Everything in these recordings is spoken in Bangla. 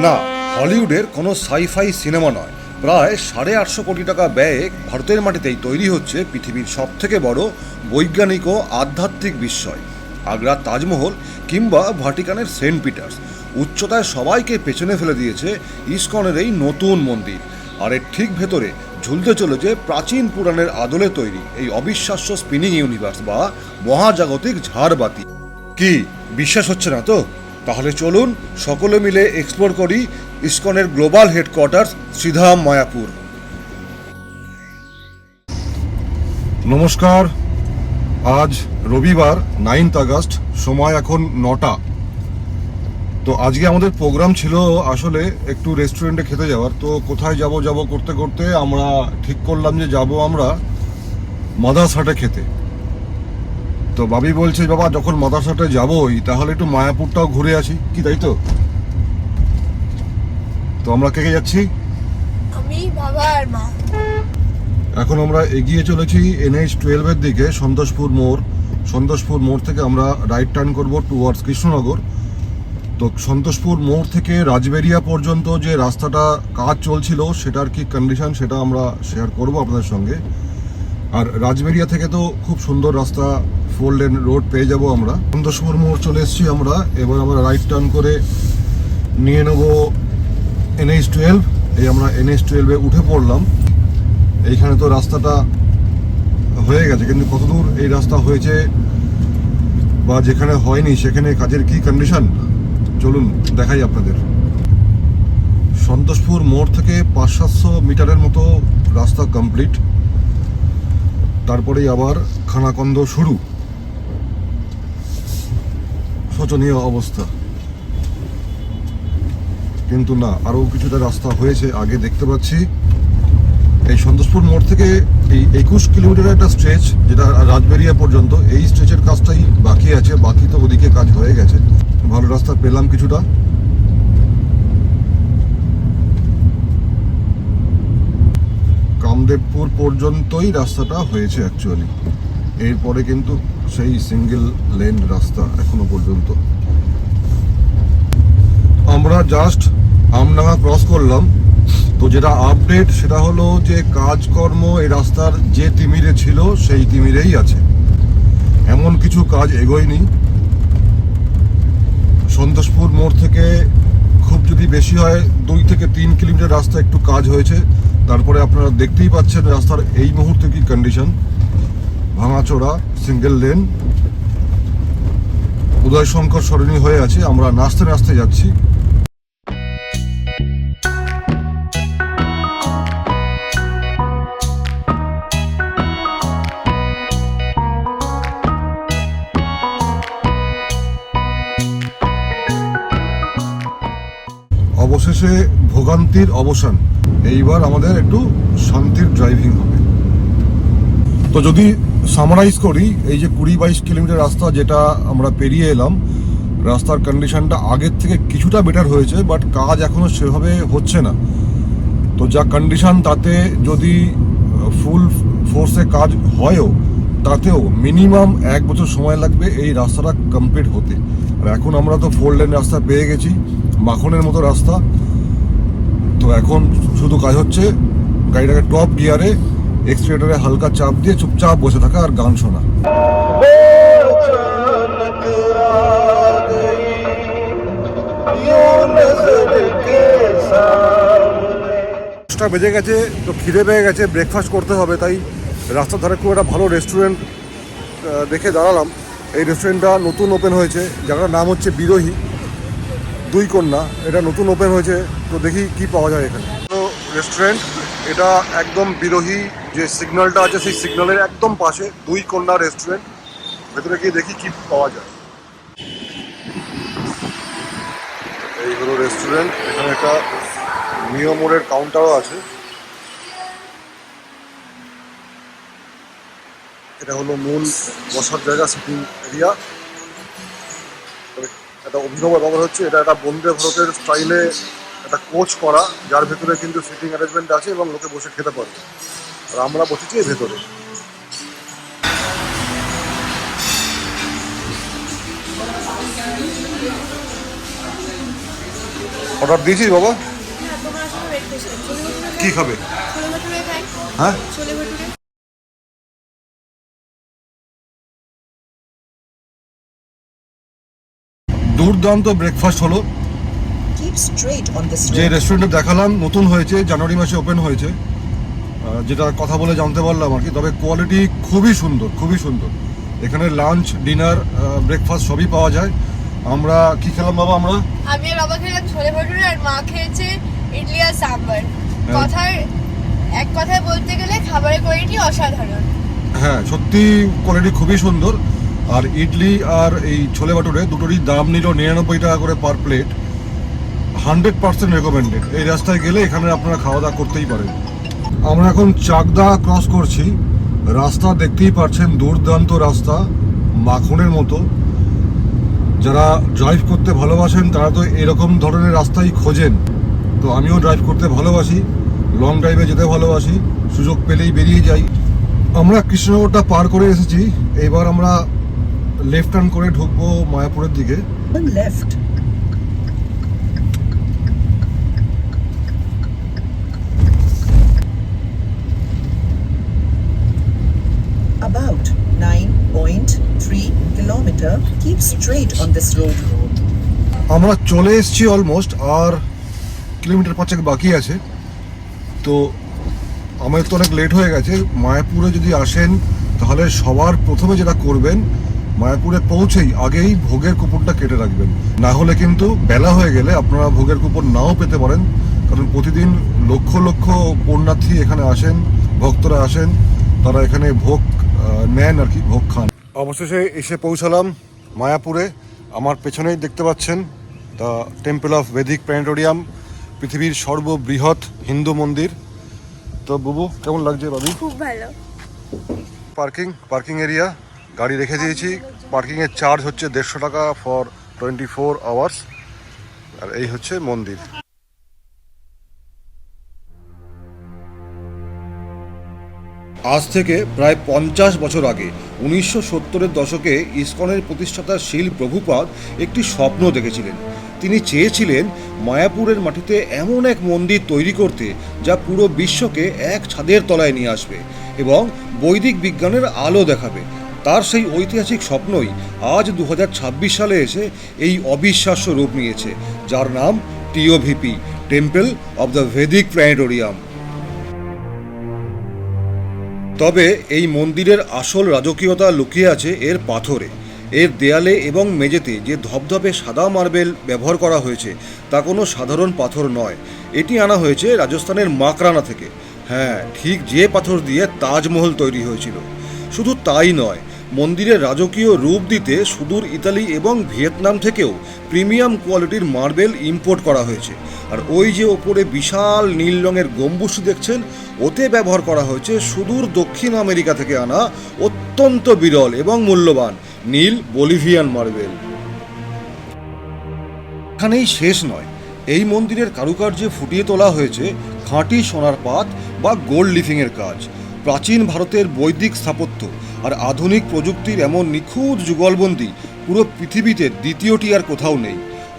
না, হলিউডের কোনো সাইফাই সিনেমা নয়। প্রায় 850 কোটি টাকা ব্যয়ে ভারতের মাটিতেই তৈরি হচ্ছে পৃথিবীর সবথেকে বড় বৈজ্ঞানিক ও আধ্যাত্মিক বিস্ময়। আগ্রার তাজমহল কিংবা ভাটিকানের সেন্ট পিটার্স, উচ্চতায় সবাইকে পেছনে ফেলে দিয়েছে ইসকনের এই নতুন মন্দির। আর এর ঠিক ভেতরে ঝুলতে চলেছে প্রাচীন পুরাণের আদলে তৈরি এই অবিশ্বাস্য স্পিনিং ইউনিভার্স বা মহাজাগতিক ঝাড়বাতি। কি বিশ্বাস হচ্ছে না তো? তাহলে চলুন সকলে মিলে এক্সপ্লোর করি ইসকনের গ্লোবাল হেডকোয়ার্টার শ্রীধাম মায়াপুর। নমস্কার, আজ রবিবার 9 আগস্ট, সময় এখন 9টা। তো আজকে আমাদের প্রোগ্রাম ছিল আসলে একটু রেস্টুরেন্টে খেতে যাওয়ার। তো কোথায় যাব করতে করতে আমরা ঠিক করলাম যে যাব আমরা মাদারসাটে খেতে। তো বাবি বলছে, বাবা যখন মাদারসাটে যাবোই তাহলে একটু মায়াপুরটাও ঘুরে আসি, কি তাই তো? তো আমরা কে কে যাচ্ছি? আমি, বাবা আর মা। এখন আমরা এগিয়ে চলেছি NH-12 এর দিকে, সন্তোষপুর মোড় থেকে আমরা রাইট টার্ন করব টুয়ার্ডস কৃষ্ণনগর। তো সন্তোষপুর মোড় থেকে রাজবেরিয়া পর্যন্ত যে রাস্তাটা কাজ চলছিল সেটার কি কন্ডিশন সেটা আমরা শেয়ার করব আপনাদের সঙ্গে। আর রাজবেরিয়া থেকে তো খুব সুন্দর রাস্তা, 4 লেন রোড পেয়ে যাব আমরা। সন্তোষপুর মোড় চলে এসেছি আমরা। এবার আমরা রাইট টার্ন করে নিয়ে নেব NH-12। এই আমরা NH-12 উঠে পড়লাম। এইখানে তো রাস্তাটা হয়ে গেছে, কিন্তু কতদূর এই রাস্তা হয়েছে বা যেখানে হয়নি সেখানে কাজের কি কন্ডিশন চলুন দেখাই আপনাদের। সন্তোষপুর মোড় থেকে 500-700 মিটারের মতো রাস্তা কমপ্লিট, তারপরেই আবার খানাকন্দ শুরু। শোচনীয় অবস্থা, কিন্তু না, আরও কিছুটা রাস্তা হয়েছে আগে দেখতে পাচ্ছি। এই সন্তোষপুর মোড় থেকে এই 21 কিলোমিটারের একটা স্ট্রেচ, যেটা রাজবেরিয়া পর্যন্ত, এই স্ট্রেচের কাজটাই বাকি আছে। বাকি তো ওদিকে কাজ হয়ে গেছে। ভালো রাস্তা পেলাম কিছুটা। কামদেবপুর পর্যন্তই রাস্তাটা হয়েছে অ্যাকচুয়ালি। এরপরে কিন্তু সেই সিঙ্গেল লেন রাস্তা এখনো পর্যন্ত। আমরা জাস্ট আমডাঙ্গা ক্রস করলাম। তো যেটা আপডেট সেটা হলো যে কাজকর্ম এই রাস্তার যে তিমিরে ছিল সেই তিমিরেই আছে, এমন কিছু কাজ এগোয়নি। সন্তোষপুর মোড় থেকে খুব যদি বেশি হয় 2 থেকে 3 কিলোমিটার রাস্তা একটু কাজ হয়েছে। তারপরে আপনারা দেখতেই পাচ্ছেন রাস্তার এই মুহূর্তে কি কন্ডিশন, ভাঙাচোরা, সিঙ্গেল লেন। উদয়শঙ্কর সরণি হয়ে আছে, আমরা নাচতে নাচতে যাচ্ছি। অবশেষে ভোগান্তির অবসান। এইবার আমাদের একটু শান্তির ড্রাইভিং হবে। তো যদি সামারাইজ করি, এই যে 20-22 কিলোমিটার রাস্তা যেটা আমরা পেরিয়ে এলাম, রাস্তার কন্ডিশনটা আগের থেকে কিছুটা বেটার হয়েছে, বাট কাজ এখনো সেভাবে হচ্ছে না। তো যা কন্ডিশন তাতে যদি ফুল ফোর্সে কাজ হয়ও, তাতেও মিনিমাম 1 বছর সময় লাগবে এই রাস্তাটা কমপ্লিট হতে। আর এখন আমরা তো 4 লেন রাস্তা পেয়ে গেছি, মাখনের মতো রাস্তা। তো এখন শুধু কাজ হচ্ছে গাড়িটাকে টপ গিয়ারে, এক্সিলারেটরে হালকা চাপ দিয়ে চুপচাপ বসে থাকা আর গান শোনা। 10টা বেজে গেছে, তো খিদে পেয়ে গেছে, ব্রেকফাস্ট করতে হবে। তাই রাস্তার ধারে খুব একটা ভালো রেস্টুরেন্ট দেখে দাঁড়ালাম। এই রেস্টুরেন্টটা নতুন ওপেন হয়েছে, জায়গাটার নাম হচ্ছে বিরোহী 2 কন্যা। এটা নতুন ওপেন হয়েছে, তো দেখি কি পাওয়া যায় এখানে। তো রেস্টুরেন্ট এটা একদম বিরোহী যে সিগন্যালটা আছে সেই সিগন্যালের একদম পাশে 2 কন্যা রেস্টুরেন্ট। ভেতরে গিয়ে দেখি কি পাওয়া যায়। এই হলো রেস্টুরেন্ট। এখানে একটা মিওমোরের কাউন্টারও আছে। এটা হলো মূল বসার জায়গা, সিটিং এরিয়া। একটা অভিনব ব্যাপার হচ্ছে, এটা একটা বন্দে ভারতের স্টাইলে একটা কোচ করা, যার ভেতরে কিন্তু সিটিং অ্যারেঞ্জমেন্ট আছে এবং লোকে বসে খেতে পারবে। আর আমরা বসেছি এর ভেতরে। অর্ডার দিয়েছিস বাবা? হ্যাঁ, তোমার আসলে ওয়েট করছিলাম। ছোলে ভটুরে কি খাবে? ছোলে ভটুরে খাই। হ্যাঁ, ছোলে ভটুরে। দুর্দান্ত ব্রেকফাস্ট হলো। Keep straight on this যে road. রেস্টুরেন্টে দেখালাম নতুন হয়েছে, জানুয়ারি মাসে ওপেন হয়েছে, যেটা কথা বলে জানতে পারলাম আর কি। তবে কোয়ালিটি খুবই সুন্দর, খুবই সুন্দর। এখানে লাঞ্চ, ডিনার, ব্রেকফাস্ট সবই পাওয়া যায়। আমরা কি খেলাম বাবা? আমরা আমি আর বাবা খেলাম ছোলে ভটুরে, আর মা খেয়েছে ইডলি আর সাম্বার। হ্যাঁ। এক কথায় বলতে গেলে খাবারের কোয়ালিটি অসাধারণ। হ্যাঁ, সত্যি কোয়ালিটি খুবই সুন্দর। আর ইডলি আর এই ছোলে ভাটুরে দুটোরই দাম নিল 99 টাকা করে পার প্লেট। 100% রেকমেন্ডেড। এই রাস্তায় গেলে এখানে আপনারা খাওয়া দাওয়া করতেই পারেন। আমরা এখন চাকদা ক্রস করছি। রাস্তা দেখতেই পাচ্ছেন, দুর্দান্ত রাস্তা, মাখনের মতো। যারা ড্রাইভ করতে ভালোবাসেন তারা তো এরকম ধরনের রাস্তাই খোঁজেন। তো আমিও ড্রাইভ করতে ভালোবাসি, লং ড্রাইভে যেতে ভালোবাসি, সুযোগ পেলেই বেরিয়ে যাই। আমরা কৃষ্ণনগরটা পার করে এসেছি। এবার আমরা লেফট টার্ন করে ঢুকবো মায়াপুরের দিকে। Turn left. About 9.3 kilometer. Keep straight on this road. আমরা চলে এসেছি অলমোস্ট, আর কিলোমিটার 5 বাকি আছে। তো আমাদের তো অনেক লেট হয়ে গেছে। মায়াপুরে যদি আসেন তাহলে সবার প্রথমে যেটা করবেন, মায়াপুরে পৌঁছেই আগেই ভোগের কুপনটা কেটে রাখবেন। না হলে কিন্তু বেলা হয়ে গেলে আপনারা ভোগের কুপন নাও পেতে পারেন। কারণ প্রতিদিন লক্ষ লক্ষ পুণ্যার্থী এখানে আসেন, ভক্তরা আসেন, তারা এখানে ভোগ নেন আর কি, ভোগ খান। অবশেষে এসে পৌঁছালাম মায়াপুরে। আমার পেছনেই দেখতে পাচ্ছেন the temple of Vedic planetarium, পৃথিবীর সর্ববৃহৎ হিন্দু মন্দির। তো বুবু, কেমন লাগছে বাবি? খুব ভালো। পার্কিং এরিয়া, গাড়ি রেখে দিয়েছি। পার্কিংয়ের চার্জ হচ্ছে 150 টাকা ফর 24 আওয়ার্স। আর এই হচ্ছে মন্দির। আজ থেকে প্রায় 50 বছর আগে 1970-এর দশকে ইসকনের প্রতিষ্ঠাতা শিল প্রভুপাদ একটি স্বপ্ন দেখেছিলেন। তিনি চেয়েছিলেন মায়াপুরের মাটিতে এমন এক মন্দির তৈরি করতে যা পুরো বিশ্বকে এক ছাদের তলায় নিয়ে আসবে এবং বৈদিক বিজ্ঞানের আলো দেখাবে। তার সেই ঐতিহাসিক স্বপ্নই আজ 2026 সালে এসে এই অবিশ্বাস্য রূপ নিয়েছে, যার নাম TOVP, temple of the Vedic planetarium. তবে এই মন্দিরের আসল রাজকীয়তা লুকিয়ে আছে এর পাথরে। এর দেয়ালে এবং মেঝেতে যে ধবধবে সাদা মার্বেল ব্যবহার করা হয়েছে তা কোনো সাধারণ পাথর নয়। এটি আনা হয়েছে রাজস্থানের মাকরানা থেকে। হ্যাঁ, ঠিক যে পাথর দিয়ে তাজমহল তৈরি হয়েছিল। শুধু তাই নয়, মন্দিরের রাজকীয় রূপ দিতে সুদূর ইতালি এবং ভিয়েতনাম থেকেও প্রিমিয়াম কোয়ালিটির মার্বেল ইম্পোর্ট করা হয়েছে। আর ওই যে ওপরে বিশাল নীল রঙের গম্বুজটি দেখছেন, ওতে ব্যবহার করা হয়েছে সুদূর দক্ষিণ আমেরিকা থেকে আনা অত্যন্ত বিরল এবং মূল্যবান নীল বলিভিয়ান মার্বেল। এখানেই শেষ নয়, এই মন্দিরের কারুকার্যে ফুটিয়ে তোলা হয়েছে খাঁটি সোনার পাত বা গোল্ড লিফিংয়ের কাজ। প্রাচীন ভারতের বৈদিক স্থাপত্য আর আধুনিক প্রযুক্তির এমন নিখুঁত যুগলবন্দি পুরো পৃথিবীতে দ্বিতীয়টি আর কোথাও নেই।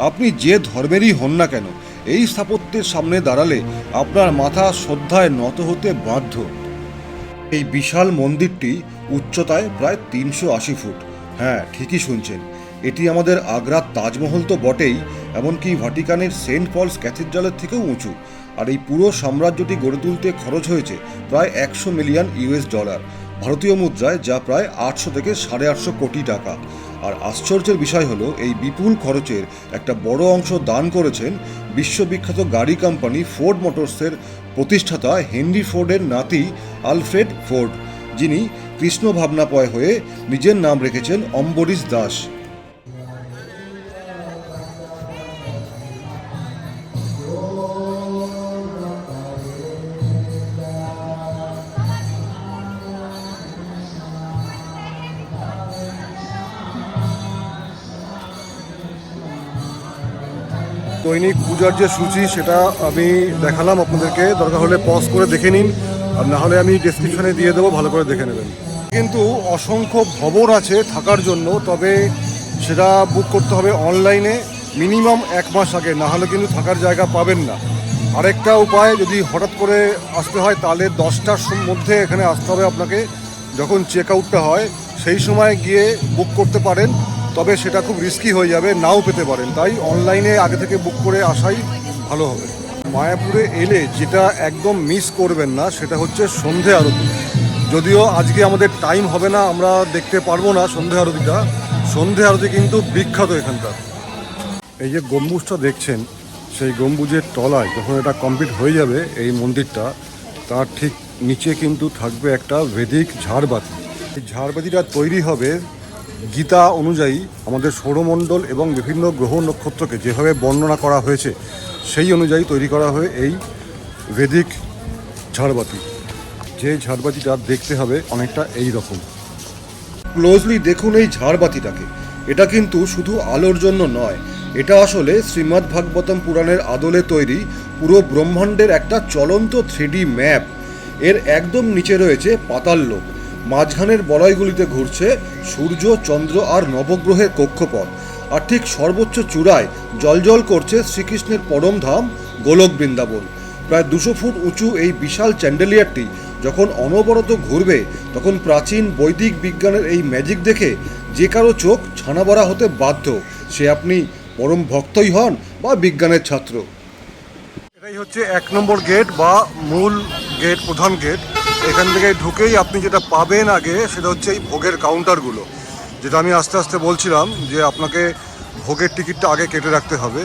আপনি যে ধর্মেরই হন না কেন, এই স্থাপত্যের সামনে দাঁড়ালে আপনার মাথা শ্রদ্ধায় নত হতে বাধ্য। এই বিশাল মন্দিরটি উচ্চতায় প্রায় 380 ফুট। হ্যাঁ, ঠিকই শুনছেন, এটি আমাদের আগ্রার তাজমহল তো বটেই, এমনকি ভাটিকানের সেন্ট পলস ক্যাথিড্রালের থেকেও উঁচু। আর এই পুরো সাম্রাজ্যটি গড়ে তুলতে খরচ হয়েছে প্রায় 100 মিলিয়ন ইউএস ডলার, ভারতীয় মুদ্রায় যা প্রায় 800 থেকে 850 কোটি টাকা। আর আশ্চর্যের বিষয় হলো, এই বিপুল খরচের একটা বড় অংশ দান করেছেন বিশ্ববিখ্যাত গাড়ি কোম্পানি ফোর্ড মোটরসের প্রতিষ্ঠাতা হেনরি ফোর্ডের নাতি আলফ্রেড ফোর্ড, যিনি কৃষ্ণ ভাবনাপয় হয়ে নিজের নাম রেখেছেন অম্বরীশ দাস। দৈনিক পূজার যে সূচি সেটা আমি দেখালাম আপনাদেরকে, দরকার হলে পজ করে দেখে নিন, আর না হলে আমি ডেসক্রিপশনে দিয়ে দেবো, ভালো করে দেখে নেবেন। কিন্তু অসংখ্য ভবন আছে থাকার জন্য, তবে সেটা বুক করতে হবে অনলাইনে। মিনিমাম 1 মাস আগে, না হলে কিন্তু থাকার জায়গা পাবেন না। আরেকটা উপায়, যদি হঠাৎ করে আসতে হয় তাহলে 10টার মধ্যে এখানে আসতে হবে আপনাকে। যখন চেক আউটটা হয় সেই সময় গিয়ে বুক করতে পারেন, তবে সেটা খুব রিস্কি হয়ে যাবে, নাও পেতে পারেন। তাই অনলাইনে আগে থেকে বুক করে আসাই ভালো হবে। মায়াপুরে এলে যেটা একদম মিস করবেন না সেটা হচ্ছে সন্ধে আরতি। যদিও আজকে আমাদের টাইম হবে না, আমরা দেখতে পারবো না সন্ধে আরতিটা। সন্ধে আরতি কিন্তু বিখ্যাত এখানকার। এই যে গম্বুজটা দেখছেন, সেই গম্বুজের তলায় যখন এটা কমপ্লিট হয়ে যাবে এই মন্দিরটা, তার ঠিক নিচে কিন্তু থাকবে একটা ভেদিক ঝাড়বাতি। এই ঝাড়বাতিটা তৈরি হবে গীতা অনুযায়ী আমাদের সৌরমণ্ডল এবং বিভিন্ন গ্রহ নক্ষত্রকে যেভাবে বর্ণনা করা হয়েছে সেই অনুযায়ী তৈরি করা হয় এই ভেদিক ঝাড়বাতি। যে ঝাড়বাতিটা দেখতে হবে অনেকটা এই রকম। ক্লোজলি দেখুন এই ঝাড়বাতিটাকে। এটা কিন্তু শুধু আলোর জন্য নয়, এটা আসলে শ্রীমদ্ ভাগবতম পুরাণের আদলে তৈরি পুরো ব্রহ্মাণ্ডের একটা চলন্ত 3D ম্যাপ। এর একদম নিচে রয়েছে পাতাল লোক, মাঝখানের বলয়গুলিতে ঘুরছে সূর্য, চন্দ্র আর নবগ্রহের কক্ষপথ, আর ঠিক সর্বোচ্চ চূড়ায় জলজল করছে শ্রীকৃষ্ণের পরম ধাম গোলক বৃন্দাবন। প্রায় 200 ফুট উঁচু এই বিশাল চ্যান্ডেলিয়ারটি যখন অনবরত ঘুরবে, তখন প্রাচীন বৈদিক বিজ্ঞানের এই ম্যাজিক দেখে যে কারো চোখ ছানাবড়া হতে বাধ্য, সে আপনি পরম ভক্তই হন বা বিজ্ঞানের ছাত্র। এটাই হচ্ছে 1 নম্বর গেট বা মূল গেট, প্রধান গেট। এখান থেকে ঢুকেই আপনি যেটা পাবেন আগে সেটা হচ্ছে এই ভোগের কাউন্টারগুলো, যেটা আমি আস্তে আস্তে বলছিলাম যে আপনাকে ভোগের টিকিটটা আগে কেটে রাখতে হবে।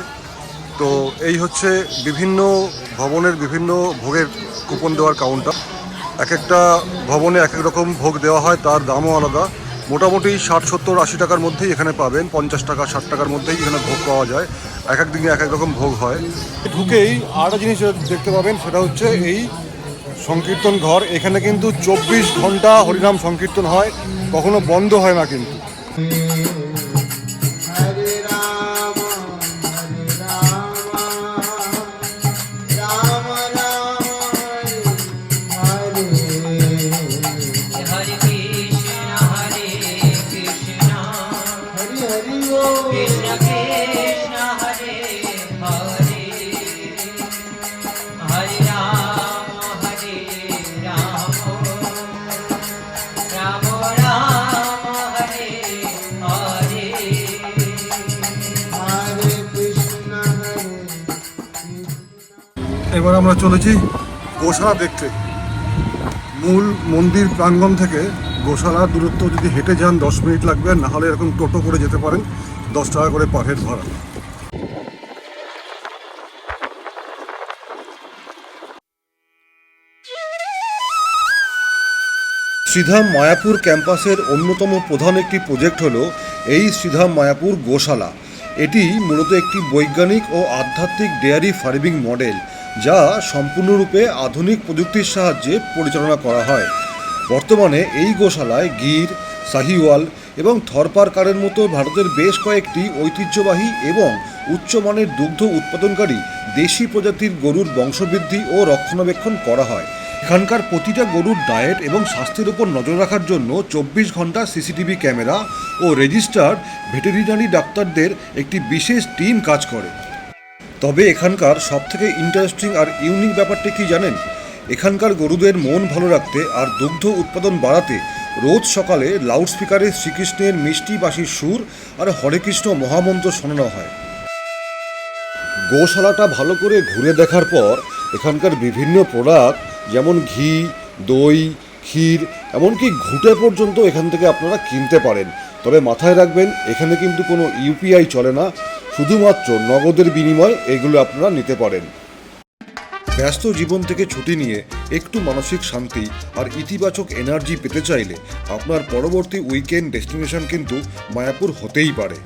তো এই হচ্ছে বিভিন্ন ভবনের বিভিন্ন ভোগের কুপন দেওয়ার কাউন্টার। এক একটা ভবনে এক এক রকম ভোগ দেওয়া হয়, তার দামও আলাদা। মোটামুটি 60, 70, 80 টাকার মধ্যেই এখানে পাবেন। 50 টাকা, 60 টাকার মধ্যেই এখানে ভোগ পাওয়া যায়। এক এক দিনে এক এক রকম ভোগ হয়। ঢুকেই আরেকটা জিনিস দেখতে পাবেন, সেটা হচ্ছে এই সংকীর্তন ঘর। এখানে কিন্তু 24 ঘন্টা হরিনাম সংকীর্তন হয়, কখনো বন্ধ হয় না কিন্তু। এবার আমরা চলেছি গোশালা দেখতে। মূল মন্দির প্রাঙ্গণ থেকে গোশালার দূরত্ব যদি হেঁটে যান 10 মিনিট লাগবে, না হলে এরকম টোটো করে যেতে পারেন, 10 টাকা করে পার হেড ভাড়া। শ্রীধাম মায়াপুর ক্যাম্পাসের অন্যতম প্রধান একটি প্রজেক্ট হলো এই শ্রীধাম মায়াপুর গোশালা। এটি মূলত একটি বৈজ্ঞানিক ও আধ্যাত্মিক ডেয়ারি ফার্মিং মডেল, যা সম্পূর্ণরূপে আধুনিক প্রযুক্তির সাহায্যে পরিচালনা করা হয়। বর্তমানে এই গোশালায় গির, শাহিওয়াল এবং থরপারকারের মতো ভারতের বেশ কয়েকটি ঐতিহ্যবাহী এবং উচ্চমানের দুগ্ধ উৎপাদনকারী দেশি প্রজাতির গরুর বংশবৃদ্ধি ও রক্ষণাবেক্ষণ করা হয়। এখানকার প্রতিটা গরুর ডায়েট এবং স্বাস্থ্যের উপর নজর রাখার জন্য 24 ঘন্টা সিসিটিভি ক্যামেরা ও রেজিস্টার্ড ভেটেরিনারি ডাক্তারদের একটি বিশেষ টিম কাজ করে। তবে এখানকার সবথেকে ইন্টারেস্টিং আর ইউনিক ব্যাপারটি কি জানেন? এখানকার গরুদের মন ভালো রাখতে আর দুগ্ধ উৎপাদন বাড়াতে রোজ সকালে লাউডস্পিকারে শ্রীকৃষ্ণের মিষ্টি বাঁশির সুর আর হরে কৃষ্ণ মহামন্ত্র শোনানো হয়। গোশালাটা ভালো করে ঘুরে দেখার পর এখানকার বিভিন্ন প্রোডাক্ট যেমন ঘি, দই, ক্ষীর, এমনকি ঘুঁটে পর্যন্ত এখান থেকে আপনারা কিনতে পারেন। তবে মাথায় রাখবেন, এখানে কিন্তু কোনো ইউপিআই চলে না, শুধুমাত্র নগদের বিনিময়ে এগুলো আপনারা নিতে পারেন। ব্যস্ত জীবন থেকে ছুটি নিয়ে একটু মানসিক শান্তি আর ইতিবাচক এনার্জি পেতে চাইলে আপনার পরবর্তী উইকেন্ড ডেস্টিনেশন কিন্তু মায়াপুর হতেই পারে।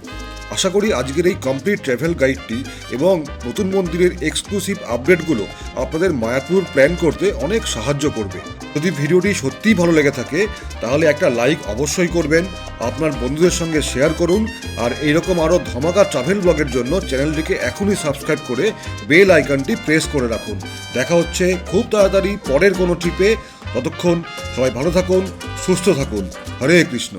আশা করি আজকের এই কমপ্লিট ট্রাভেল গাইডটি এবং নতুন মন্দিরের এক্সক্লুসিভ আপডেটগুলো আপনাদের মায়াপুর প্ল্যান করতে অনেক সাহায্য করবে। যদি ভিডিওটি সত্যিই ভালো লেগে থাকে তাহলে একটা লাইক অবশ্যই করবেন, আপনার বন্ধুদের সঙ্গে শেয়ার করুন, আর এইরকম আরও ধামাকা ট্রাভেল ব্লগের জন্য চ্যানেলটিকে এখনই সাবস্ক্রাইব করে বেল আইকনটি প্রেস করে রাখুন। দেখা হচ্ছে খুব তাড়াতাড়ি পরের কোনো ট্রিপে। ততক্ষণ সবাই ভালো থাকুন, সুস্থ থাকুন। হরে কৃষ্ণ।